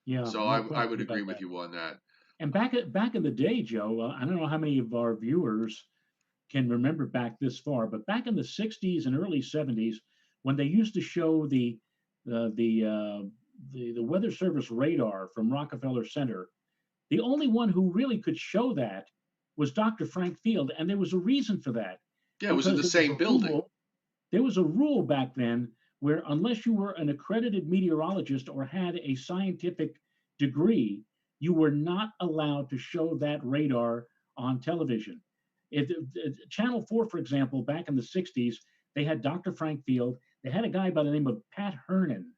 Yeah, So no I would question agree about with that. you on that. And back in the day, Joe, I don't know how many of our viewers can remember back this far, but back in the 60s and early 70s, when they used to show uh, the uh, the Weather Service radar from Rockefeller Center, the only one who really could show that was Dr. Frank Field, and there was a reason for that Yeah, it was in because the same building. there was a rule back then where unless you were an accredited meteorologist or had a scientific degree, you were not allowed to show that radar on television. Channel 4, for example, back in the 60s, they had Dr. Frank Field. They had a guy by the name of Pat Hernan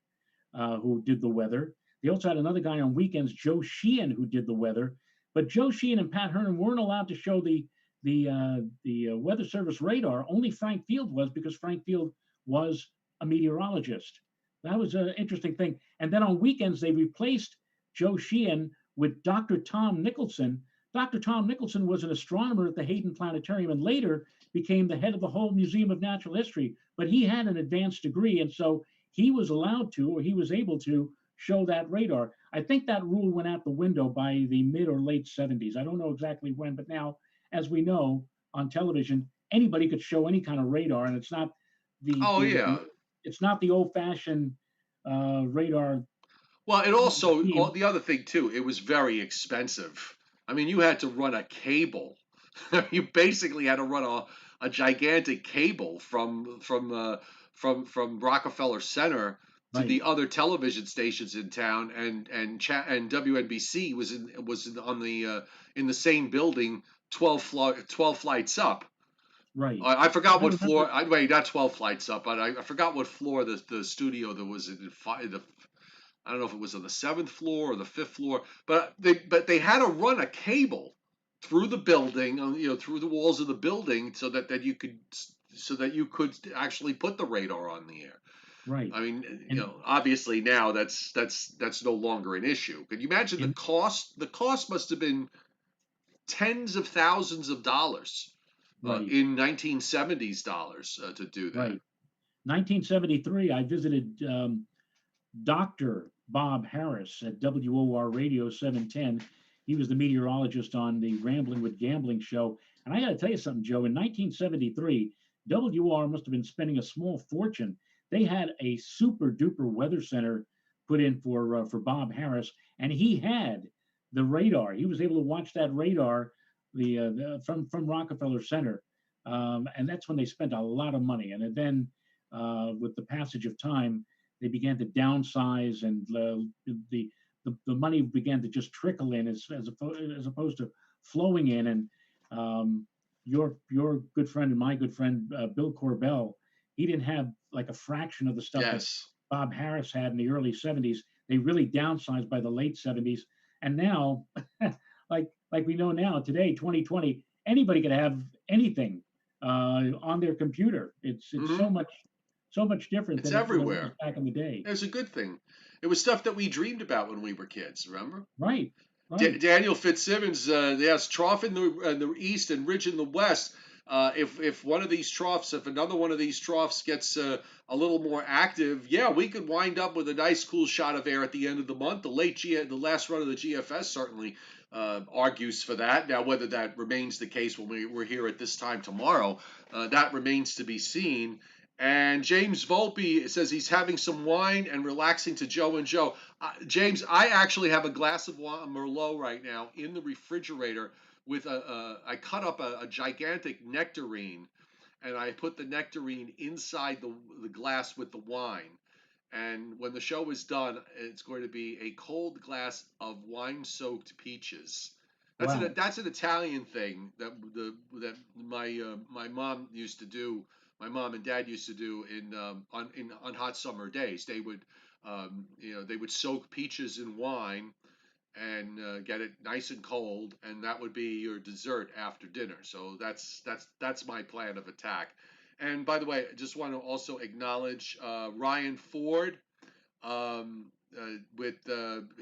who did the weather. They also had another guy on weekends, Joe Sheehan, who did the weather. But Joe Sheehan and Pat Hernan weren't allowed to show the Weather Service radar. Only Frank Field was because Frank Field was a meteorologist. That was an interesting thing. And then on weekends, they replaced Joe Sheehan with Dr. Tom Nicholson. Dr. Tom Nicholson was an astronomer at the Hayden Planetarium and later became the head of the whole Museum of Natural History. But he had an advanced degree, and so he was allowed to, or he was able to, show that radar. I think that rule went out the window by the mid or late 70s. I don't know exactly when, but now, as we know, on television, anybody could show any kind of radar, and it's not Oh yeah. it's not the old-fashioned radar Well, it also beam. the other thing too. It was very expensive. I mean, you had to run a cable. You basically had to run a gigantic cable from Rockefeller Center to Right, the other television stations in town, and WNBC on the in the same building 12 flights up. right. I forgot I what remember. floor. Wait, not 12 flights up, but I forgot what floor the studio that was in. I don't know if it was on the seventh floor or the fifth floor, but they had to run a cable through the building, through the walls of the building, so that you could actually put the radar on the air. Right, I mean, and obviously now that's no longer an issue. Can you imagine the and cost? The cost must have been tens of thousands of dollars right, in 1970s dollars to do that. right. 1973, I visited Dr. Bob Harris at WOR Radio 710. He was the meteorologist on the Rambling with Gambling show. And I got to tell you something, Joe. In 1973, WR must have been spending a small fortune. They had a super duper weather center put in for Bob Harris, and he had the radar. He was able to watch that radar from Rockefeller Center, and that's when they spent a lot of money. And then with the passage of time, they began to downsize, and the money began to just trickle in as opposed to flowing in. And your good friend and my good friend Bill Corbell, he didn't have like a fraction of the stuff that Yes. Bob Harris had in the early 70s. They really downsized by the late 70s, and now, like we know now today, 2020, anybody could have anything on their computer. It's Hmm. so much different It's than it was everywhere. back in the day. It's a good thing. It was stuff that we dreamed about when we were kids. Remember? Right, right, Daniel Fitzsimmons, yes, trough in the east and ridge in the west. If one of these troughs, if another one of these troughs gets a little more active, yeah, we could wind up with a nice cool shot of air at the end of the month. The last run of the GFS certainly argues for that. Now, whether that remains the case when we're here at this time tomorrow, that remains to be seen. And James Volpe says he's having some wine and relaxing to Joe and Joe. James, I actually have a glass of Merlot right now in the refrigerator with I cut up a gigantic nectarine and I put the nectarine inside the glass with the wine. And when the show is done, it's going to be a cold glass of wine-soaked peaches. wow, That's an Italian thing that my mom used to do. My mom and dad used to do on hot summer days. They would soak peaches in wine and get it nice and cold, and that would be your dessert after dinner. So that's my plan of attack. And by the way, I just want to also acknowledge Ryan Ford. with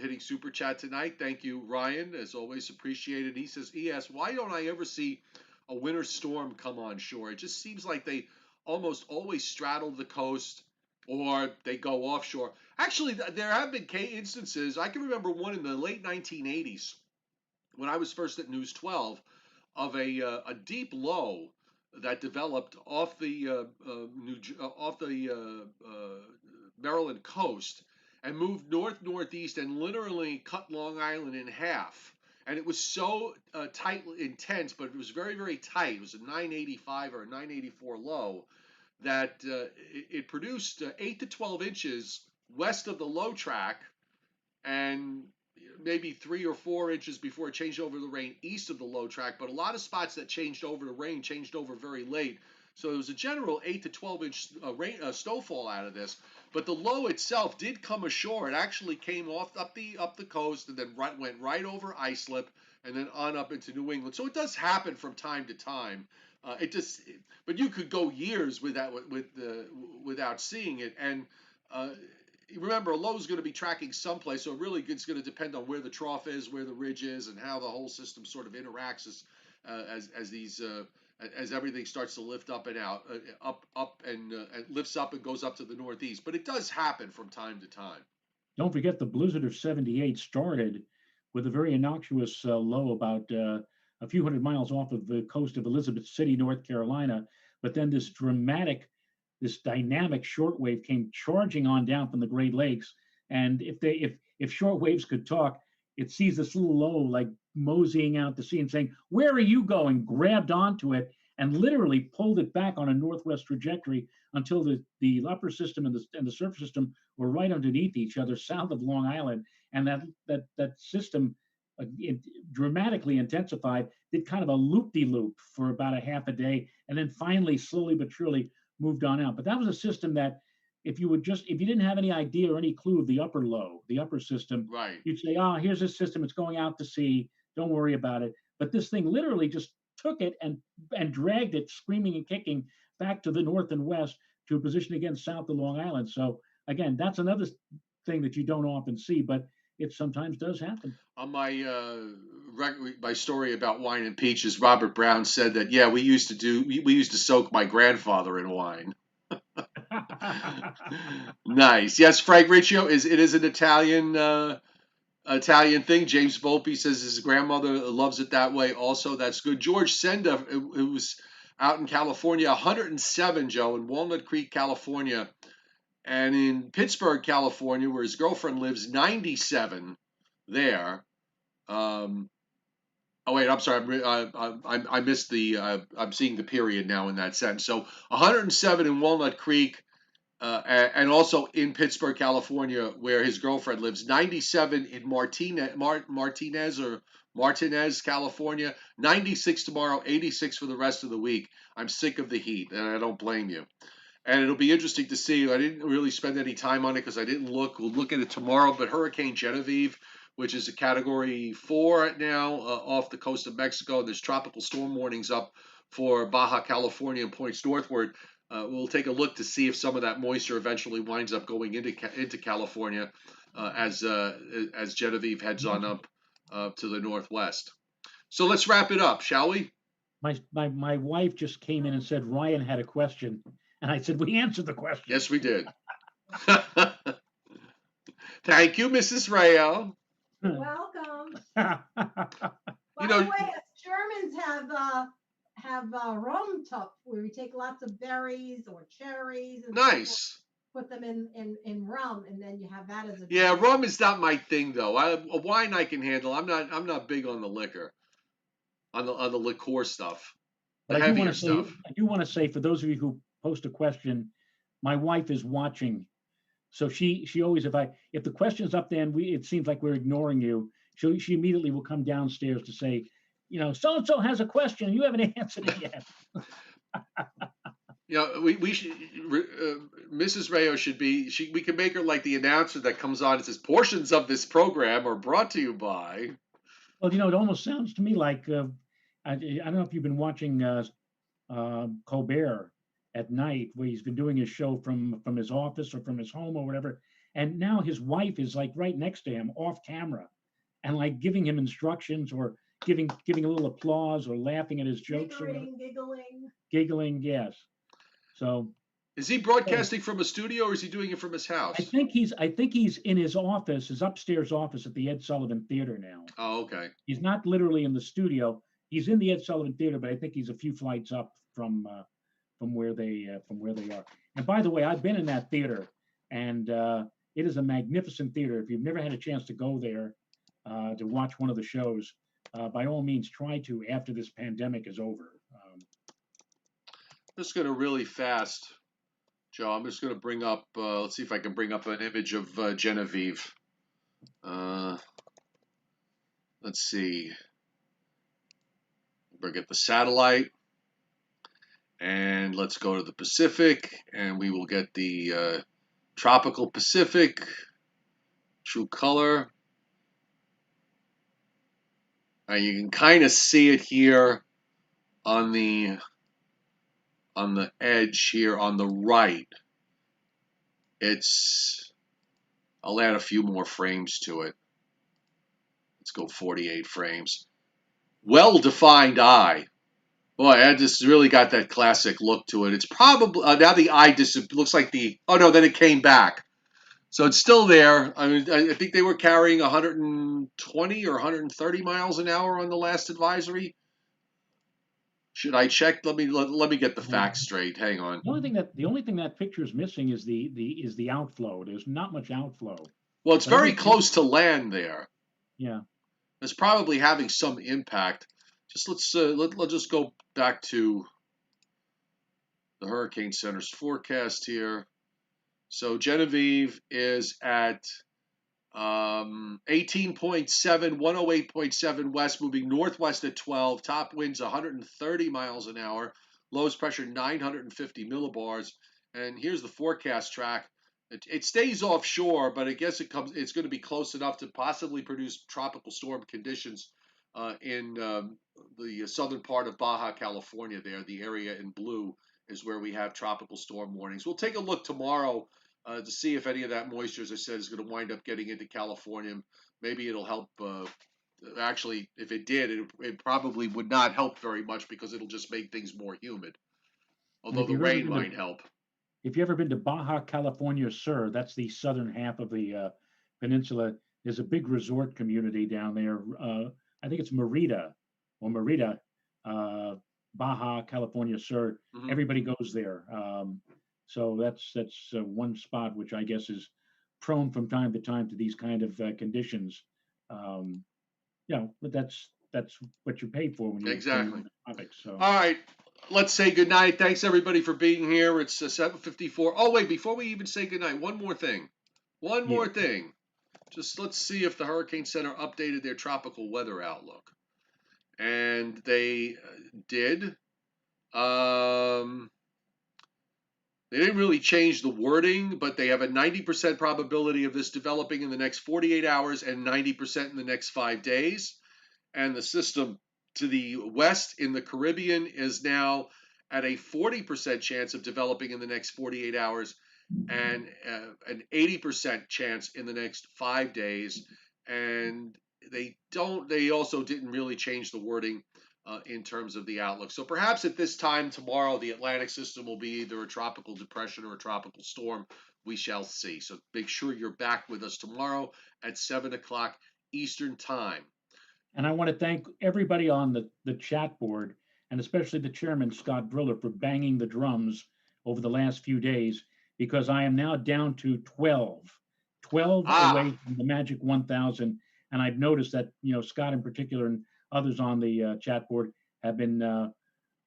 hitting super chat tonight. Thank you, Ryan. As always, appreciated. He says, "ES, why don't I ever see a winter storm come on shore? It just seems like they almost always straddle the coast or they go offshore." Actually, there have been instances. I can remember one in the late 1980s when I was first at News 12 of a deep low that developed off the Maryland coast and moved northeast and literally cut Long Island in half. And it was so tight, intense, but it was very tight. It was a 985 or a 984 low that it produced 8 to 12 inches west of the low track and maybe 3 or 4 inches before it changed over the rain east of the low track. But a lot of spots that changed over to rain changed over very late. So there was a general 8 to 12 inch snowfall out of this. But the low itself did come ashore. It actually came off up the coast and then went right over Islip and then on up into New England. So it does happen from time to time. But you could go years without seeing it. And remember, a low is going to be tracking someplace, so really it's going to depend on where the trough is, where the ridge is, and how the whole system sort of interacts as everything starts to lift up and out, up and lifts up and goes up to the northeast. But it does happen from time to time. Don't forget the blizzard of '78 started with a very innocuous low about a few hundred miles off of the coast of Elizabeth City, North Carolina. But then this dynamic shortwave came charging on down from the Great Lakes. And if shortwaves could talk, it sees this little low like moseying out to sea and saying, "Where are you going?" Grabbed onto it and literally pulled it back on a northwest trajectory until the upper system and the surface system were right underneath each other south of Long Island. And that system it dramatically intensified, did kind of a loop-de-loop for about a half a day, and then finally, slowly but surely, moved on out. But that was a system that if you didn't have any idea or any clue of the upper low, the upper system, right, you'd say, "Oh, here's a system, it's going out to sea, don't worry about it." But this thing literally just took it and dragged it screaming and kicking back to the north and west to a position again south of Long Island. So again, that's another thing that you don't often see, but it sometimes does happen. On my story about wine and peaches, Robert Brown said that, yeah, we used to soak my grandfather in wine. Nice. Yes, Frank Riccio it is an Italian thing. James Volpe says his grandmother loves it that way. Also, that's good. George Senda, who was out in California, 107, Joe, in Walnut Creek, California, and in Pittsburgh, California, where his girlfriend lives, 97 there. Oh wait, I'm sorry. I missed the. I'm seeing the period now in that sentence. So 107 in Walnut Creek, and also in Pittsburgh, California, where his girlfriend lives. 97 in Martinez, California. 96 tomorrow. 86 for the rest of the week. I'm sick of the heat, and I don't blame you. And it'll be interesting to see. I didn't really spend any time on it because I didn't look. We'll look at it tomorrow. But Hurricane Genevieve, which is a Category 4 now off the coast of Mexico. There's tropical storm warnings up for Baja California and points northward. We'll take a look to see if some of that moisture eventually winds up going into California as Genevieve heads on up to the northwest. So let's wrap it up, shall we? My wife just came in and said Ryan had a question, and I said we answered the question. Yes, we did. Thank you, Mrs. Rayo. Welcome. By the way, Germans have rum tup where we take lots of berries or cherries and nice. Put them in rum, and then you have that as a drink. Rum is not my thing though. A wine I can handle. I'm not big on the liquor, on the liqueur stuff. But I do want to say for those of you who post a question, my wife is watching. So she always, if the question's up there and it seems like we're ignoring you, she immediately will come downstairs to say, so and so has a question, you haven't answered it yet. We should. Mrs. Rayo should be. We can make her like the announcer that comes on and says, "Portions of this program are brought to you by." Well, it almost sounds to me like I don't know if you've been watching Colbert at night, where he's been doing his show from his office or from his home or whatever, And now his wife is like right next to him off camera and like giving him instructions or giving a little applause or laughing at his jokes or whatever. Giggling, yes. So is he broadcasting from a studio or is he doing it from his house? I think he's in his office, his upstairs office at the Ed Sullivan Theater now. Oh, okay. He's not literally in the studio. He's in the Ed Sullivan Theater, but I think he's a few flights up from where they are. And by the way, I've been in that theater, and it is a magnificent theater. If you've never had a chance to go there to watch one of the shows, by all means, try to after this pandemic is over. Just going to really fast, Joe. I'm just going to bring up. Let's see if I can bring up an image of Genevieve. Let's see. We'll get the satellite. And let's go to the Pacific, and we will get the tropical Pacific, true color. And you can kind of see it here on the edge here on the right. I'll add a few more frames to it. Let's go 48 frames. Well-defined eye. Boy, that just really got that classic look to it. It's probably, now the eye looks like oh no, then it came back. So it's still there. I mean, I think they were carrying 120 or 130 miles an hour on the last advisory. Should I check? Let me get the facts straight. Hang on. The only thing that picture is missing is the outflow. There's not much outflow. Well, it's very close to land there. Yeah. It's probably having some impact. Just let's just go back to the Hurricane Center's forecast here. So Genevieve is at 18.7, 108.7 west, moving northwest at 12. Top winds 130 miles an hour. Lowest pressure 950 millibars. And here's the forecast track. It stays offshore, but I guess it's going to be close enough to possibly produce tropical storm conditions in the southern part of Baja California there. The area in blue is where we have tropical storm warnings. We'll take a look tomorrow to see if any of that moisture, as I said, is going to wind up getting into California. Maybe it'll help. Actually, if it did, it probably would not help very much because it'll just make things more humid. Although the rain might help. If you've ever been to Baja California Sur, that's the southern half of the peninsula. There's a big resort community down there. I think it's Merida, Baja California Sur. Mm-hmm. Everybody goes there. So that's one spot which I guess is prone from time to time to these kind of conditions. But that's what you pay for when you're exactly. In the tropics. So. All right. Let's say goodnight. Thanks, everybody, for being here. It's 7:54. Oh, wait, before we even say goodnight, one more thing. Just let's see if the Hurricane Center updated their tropical weather outlook. And they did. They didn't really change the wording, but they have a 90% probability of this developing in the next 48 hours and 90% in the next 5 days. And the system to the west in the Caribbean is now at a 40% chance of developing in the next 48 hours and an 80% chance in the next 5 days. And they also didn't really change the wording in terms of the outlook. So perhaps at this time tomorrow, the Atlantic system will be either a tropical depression or a tropical storm. We shall see. So make sure you're back with us tomorrow at 7 o'clock Eastern time. And I want to thank everybody on the chat board, and especially the chairman, Scott Briller, for banging the drums over the last few days, because I am now down to 12 away from the magic 1,000. And I've noticed that, Scott in particular and others on the chat board have been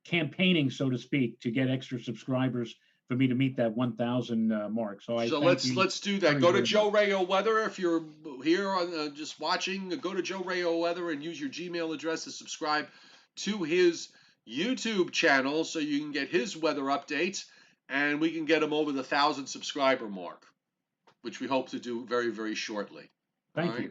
campaigning, so to speak, to get extra subscribers for me to meet that 1,000 mark. So let's do that. Go to Joe Rayo Weather. If you're here on just watching, go to Joe Rayo Weather and use your Gmail address to subscribe to his YouTube channel so you can get his weather updates, and we can get him over the 1,000 subscriber mark, which we hope to do very, very shortly. Thank you.